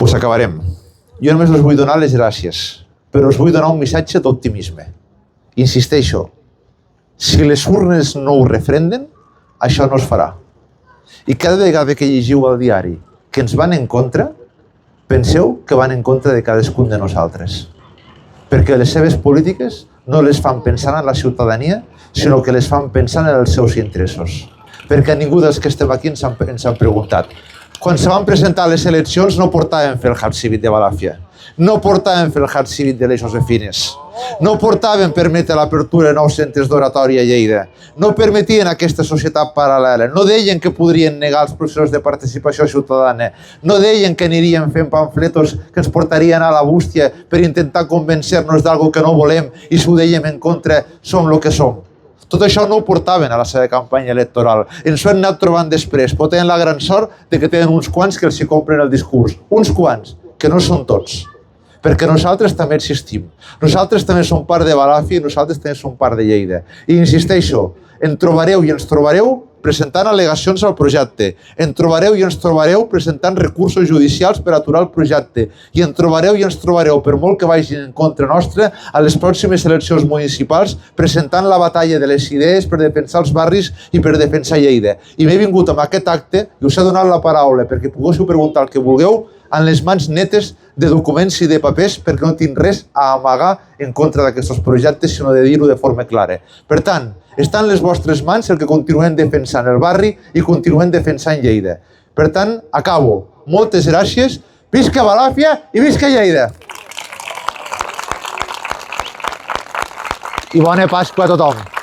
Pues acabarem. Jo només us vull donar les gràcies, però us vull donar un missatge d'optimisme. Insisteixo, si les urnes no ho refrenden, això no es farà. I cada vegada que llegiu al diari que ens van en contra, penseu que van en contra de cadascun de nosaltres. Perquè les seves polítiques no les fan pensant en la ciutadania, sinó que les fan pensant en els seus interessos. Perquè ningú dels que estem aquí ens han preguntat. Quan se van presentar les eleccions no portàvem fer el Hard Civic de Balàfia, no portàvem fer el Hard Civic de les Josefines, no portàvem permetre l'apertura de nous centres d'oratòria a Lleida, no permetien aquesta societat paral·lela, no deien que podrien negar els processos de participació ciutadana, no deien que anirien fent pamfletos que ens portarien a la bústia per intentar convencer-nos d'algo que no volem i si ho dèiem en contra som el que som. Tot això no ho portaven a la seva campanya electoral. Ens ho han anat trobant després, però tenen la gran sort de que tenen uns quants que els hi compren el discurs. Uns quants, que no són tots. Perquè nosaltres també existim. Nosaltres també som part de Balàfia i nosaltres també som part de Lleida. I insisteixo, en trobareu i ens trobareu presentant al·legacions al projecte. En trobareu i ens trobareu presentant recursos judicials per aturar el projecte. I en trobareu i ens trobareu, per molt que vagin en contra nostra, a les pròximes eleccions municipals presentant la batalla de les idees per defensar els barris i per defensar Lleida. I m'he vingut amb aquest acte i us he donat la paraula perquè poguéssiu preguntar el que vulgueu amb les mans netes de documents i de papers perquè no tinc res a amagar en contra d'aquests projectes, sinó de dir-ho de forma clara. Per tant, està en les vostres mans el que continuem defensant el barri i continuem defensant Lleida. Per tant, acabo. Moltes gràcies. Visca Balàfia i visca Lleida! I bona Pasqua a tothom!